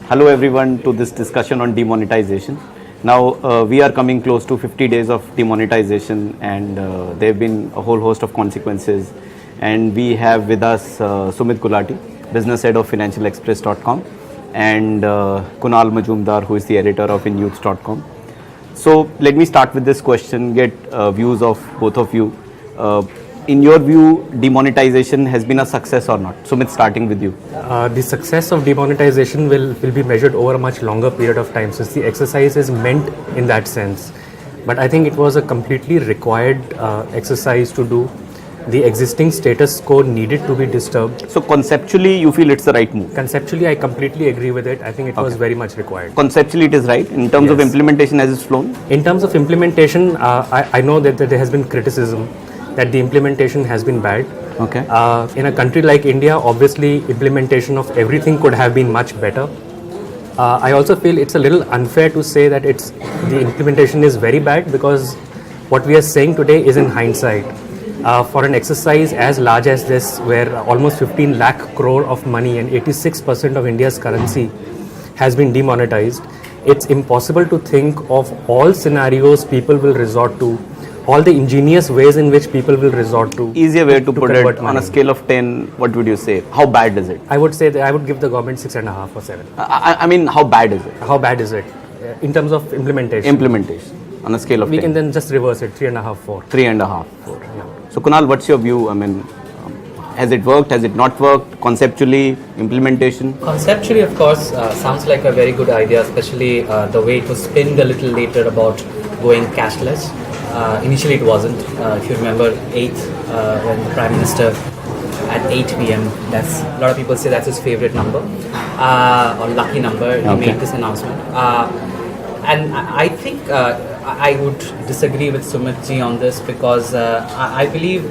Hello everyone to this discussion on demonetization. Now we are coming close to 50 days of demonetization and there have been a whole host of consequences, and we have with us Sumit Gulati, business head of financialexpress.com, and Kunal Majumdar, who is the editor of inyouth.com. So let me start with this question, get views of both of you. In your view, demonetization has been a success or not? Sumit, starting with you. The success of demonetization will be measured over a much longer period of time, since the exercise is meant in that sense. But I think it was a completely required exercise to do. The existing status quo needed to be disturbed. So conceptually, you feel it's the right move? Conceptually, I completely agree with it. I think it was very much required. Conceptually, it is right. In terms of implementation, has it flown? In terms of implementation, I know that there has been criticism that the implementation has been bad. Okay. In a country like India, obviously implementation of everything could have been much better. I also feel it's a little unfair to say that the implementation is very bad, because what we are saying today is in hindsight. For an exercise as large as this, where almost 15 lakh crore of money and 86% of India's currency has been demonetized, it's impossible to think of all scenarios people will resort to, all the ingenious ways in which people will resort to. Easier way to put it, on a scale of 10, what would you say? How bad is it? I would say that I would give the government 6.5 or 7. I mean, how bad is it? How bad is it? In terms of implementation. Implementation, on a scale of 10. We can then just reverse it, 3.5, 4. 3.5, 4. Yeah. So Kunal, what's your view? I mean, has it worked? Has it not worked? Conceptually, implementation? Conceptually, of course, sounds like a very good idea, especially the way it was spinned a little later about going cashless. Initially, it wasn't. If you remember, 8th, when the Prime Minister at 8 p.m., that's a lot of people say that's his favorite number or lucky number. He made this announcement, and I think I would disagree with Sumit ji on this, because I believe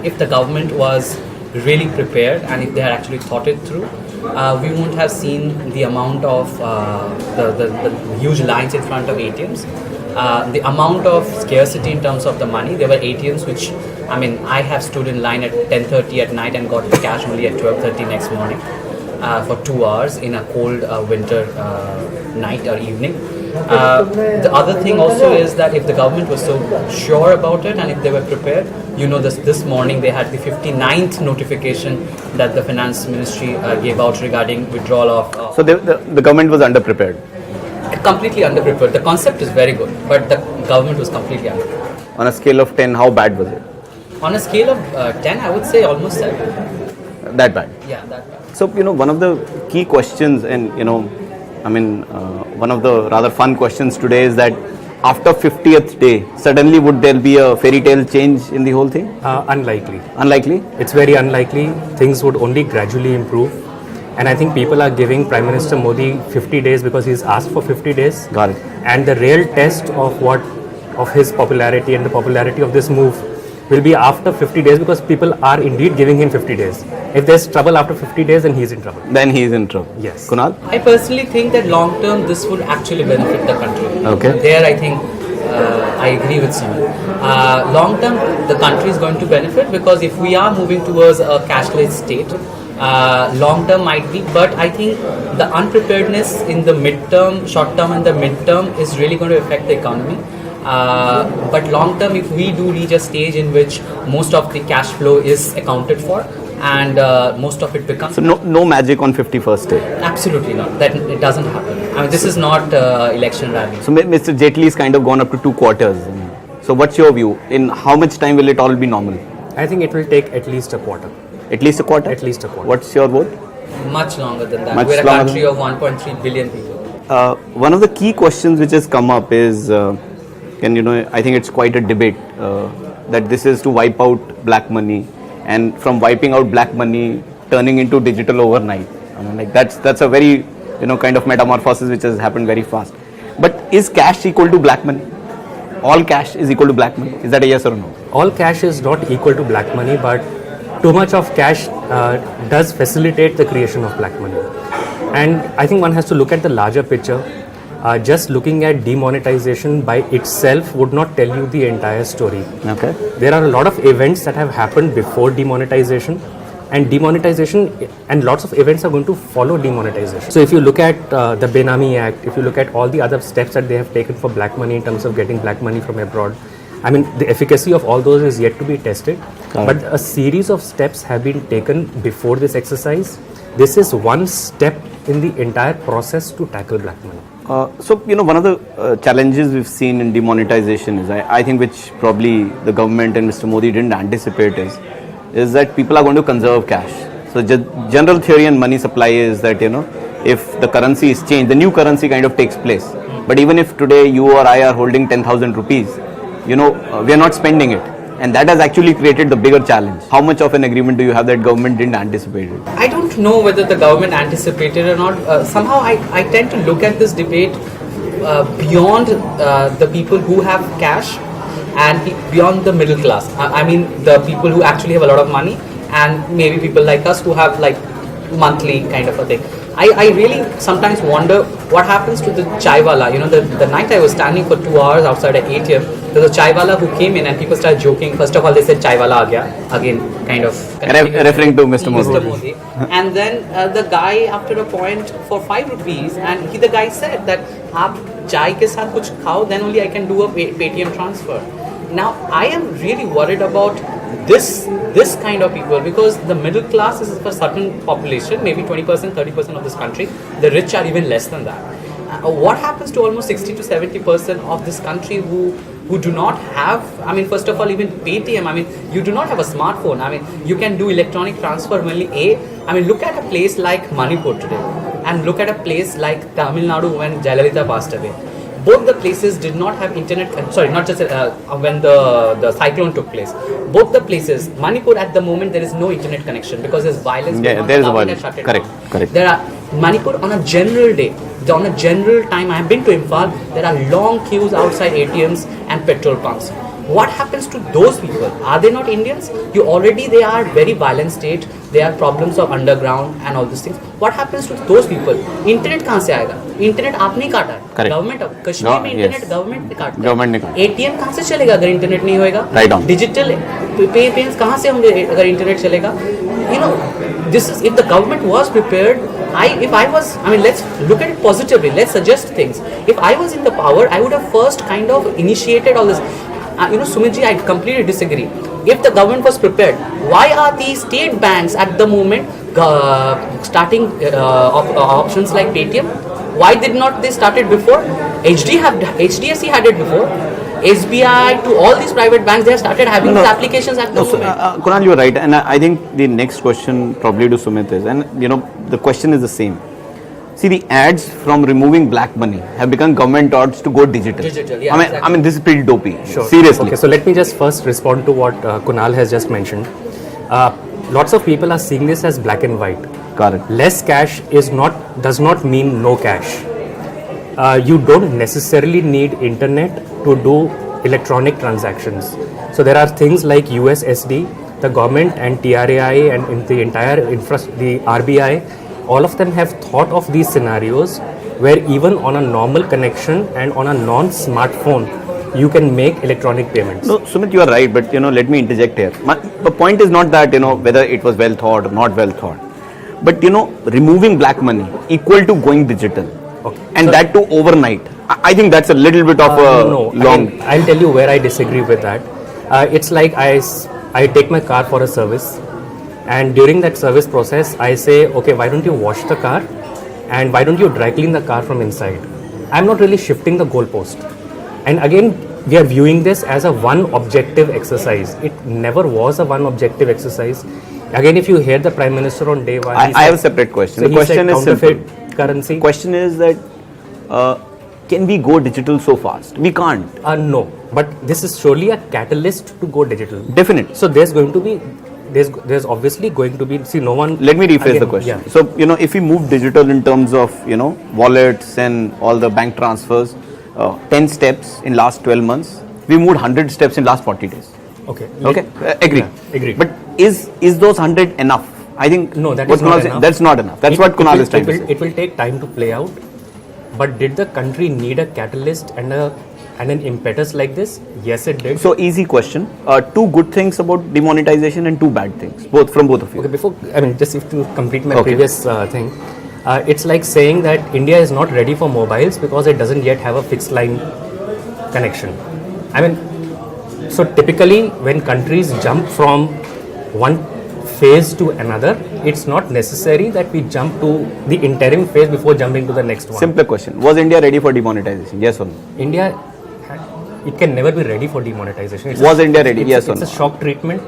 if the government was really prepared and if they had actually thought it through, we wouldn't have seen the amount of the huge lines in front of ATMs. The amount of scarcity in terms of the money. There were ATMs which, I mean, I have stood in line at 10:30 at night and got the cash only at 12:30 next morning for 2 hours in a cold winter night or evening. The other thing also is that if the government was so sure about it and if they were prepared, this morning they had the 59th notification that the finance ministry gave out regarding withdrawal of... So the government was underprepared? Completely underprepared. The concept is very good, but the government was completely underprepared. On a scale of 10, how bad was it? On a scale of 10, I would say almost 7. That bad? Yeah, that bad. So, one of the key questions, and one of the rather fun questions today is that after 50th day, suddenly would there be a fairy tale change in the whole thing? Unlikely. Unlikely? It's very unlikely. Things would only gradually improve. And I think people are giving Prime Minister Modi 50 days because he's asked for 50 days. Got it. And the real test of his popularity and the popularity of this move will be after 50 days, because people are indeed giving him 50 days. If there's trouble after 50 days, then he's in trouble. Then he's in trouble. Yes. Kunal? I personally think that long term this would actually benefit the country. Okay. There I think I agree with Sumit. Long term the country is going to benefit, because if we are moving towards a cashless state, long term might be, but I think the unpreparedness in the midterm, short term and the midterm is really going to affect the economy. But long term, if we do reach a stage in which most of the cash flow is accounted for and most of it becomes... So no magic on 51st day? Absolutely not. That it doesn't happen. I mean, this is not election rally. So Mr. Jaitley is kind of gone up to 2 quarters. So what's your view? In how much time will it all be normal? I think it will take at least a quarter. At least a quarter? At least a quarter. What's your vote? Much longer than that. Much We're a longer country of 1.3 billion people. One of the key questions which has come up is, I think it's quite a debate that this is to wipe out black money, and from wiping out black money turning into digital overnight. I mean, like that's a very kind of metamorphosis which has happened very fast. But is cash equal to black money? All cash is equal to black money? Is that a yes or no? All cash is not equal to black money, but too much of cash does facilitate the creation of black money. And I think one has to look at the larger picture. Just looking at demonetization by itself would not tell you the entire story. Okay. There are a lot of events that have happened before demonetization. And demonetization, and lots of events are going to follow demonetization. So if you look at the Benami Act, if you look at all the other steps that they have taken for black money in terms of getting black money from abroad, I mean, the efficacy of all those is yet to be tested. But a series of steps have been taken before this exercise. This is one step in the entire process to tackle black money. So, one of the challenges we've seen in demonetization is, I think, which probably the government and Mr. Modi didn't anticipate is that people are going to conserve cash. So, general theory and money supply is that, if the currency is changed, the new currency kind of takes place. But even if today you or I are holding 10,000 rupees, we are not spending it. And that has actually created the bigger challenge. How much of an agreement do you have that government didn't anticipate it? I don't know whether the government anticipated or not. Somehow I tend to look at this debate beyond the people who have cash and beyond the middle class. I mean the people who actually have a lot of money, and maybe people like us who have like monthly kind of a thing. I really sometimes wonder what happens to the chai wala. The night I was standing for 2 hours outside an ATM, there was a chai wala who came in and people started joking. First of all, they said chai wala aa gaya. Again, kind of referring to Mr. Modi. And then the guy, after a point, for 5 rupees, and the guy said that aap chai ke saath kuch khao, then only I can do a Paytm transfer. Now I am really worried about this kind of people, because the middle class is for certain population, maybe 20%, 30% of this country. The rich are even less than that. What happens to almost 60 to 70% of this country who do not have, I mean, first of all, even Paytm, I mean, you do not have a smartphone. I mean, you can do electronic transfer only I mean, look at a place like Manipur today, and look at a place like Tamil Nadu when Jayalalitha passed away. Both the places did not have internet, sorry, not just when the cyclone took place. Both the places, Manipur at the moment, there is no internet connection because there's violence. Yeah, there is violence. Correct. There are, Manipur on a general day, on a general time, I have been to Imphal, there are long queues outside ATMs and petrol pumps. What happens to those people? Are they not Indians? They are very violent state. There are problems of underground and all these things. What happens to those people? Internet कहाँ से आएगा? Internet आपने काटा है. Government Kashmir में internet government ने काटा है. Government ने काटा. ATM कहाँ से चलेगा अगर internet नहीं होएगा? Right on. Digital payments कहाँ से होंगे अगर internet चलेगा? This is, if the government was prepared. Let's look at it positively. Let's suggest things. If I was in the power, I would have first kind of initiated all this. Sumitji, I completely disagree. If the government was prepared, why are the state banks at the moment starting options like Paytm? Why did not they start it before? HDFC had it before. SBI, to all these private banks, they have started having these applications at the moment. Kunal, you're right, and I think the next question probably to Sumit is, and the question is the same. See, the ads from removing black money have become government ads to go digital. Yeah, I mean, this is pretty dopey. Sure. Seriously. Okay, so let me just first respond to what Kunal has just mentioned. Lots of people are seeing this as black and white. Correct. Less cash does not mean no cash. You don't necessarily need internet to do electronic transactions. So there are things like USSD, the government and TRAI and in the entire the RBI, all of them have thought of these scenarios where even on a normal connection and on a non-smartphone, you can make electronic payments. No, Sumit, you are right, but let me interject here. The point is not that whether it was well thought or not well thought, but removing black money equal to going digital, okay. And so, that too overnight. I think that's a little bit of a long. I'll tell you where I disagree with that. It's like I take my car for a service, and during that service process, I say, okay, why don't you wash the car, and why don't you dry clean the car from inside? I'm not really shifting the goalpost. And again, we are viewing this as a one objective exercise. It never was a one objective exercise. Again, if you hear the Prime Minister on day one, I have a separate question. So the question is simple. Currency. The question is that can we go digital so fast? We can't. No, but this is surely a catalyst to go digital. Definitely. So there's obviously going to be, no one. Let me rephrase the question. Yeah. So if we move digital in terms of wallets and all the bank transfers, 10 steps in last 12 months, we moved 100 steps in last 40 days. Okay. Agree. Yeah, agree. But is those 100 enough? I think no, that is not enough. That's not enough. That's what Kunal is trying to say. It will take time to play out. But did the country need a catalyst and a and an impetus like this? Yes, it did. So easy question. Two good things about demonetization and two bad things, from both of you. Okay, before, I mean, just if to complete my Okay. previous thing, it's like saying that India is not ready for mobiles because it doesn't yet have a fixed line connection. I mean, so typically when countries jump from one phase to another, it's not necessary that we jump to the interim phase before jumping to the next one. Simpler question. Was India ready for demonetization? Yes or no? India, it can never be ready for demonetization. Was India ready? Yes or It's no? a shock treatment.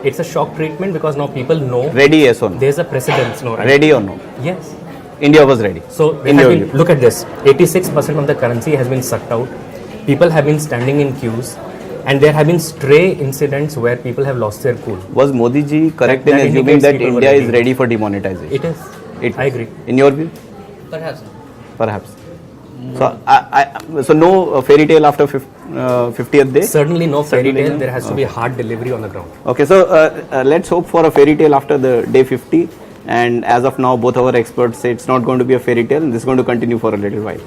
It's a shock treatment because now people know Ready, yes or no? there's a precedence. No, right? Ready or no? Yes. India was ready. So there In has your been, view. look at this. 86% of the currency has been sucked out. People have been standing in queues, and there have been stray incidents where people have lost their cool. Was Modi ji correct That in assuming indicates that people were India is ready. ready for demonetization? It is. I agree. In your view? Perhaps. Perhaps. So no fairy tale after 50th day? Certainly no fairy Certainly tale. no. There has to be hard delivery on the ground. Okay, so let's hope for a fairy tale after the day 50. And as of now, both our experts say it's not going to be a fairy tale and this is going to continue for a little while.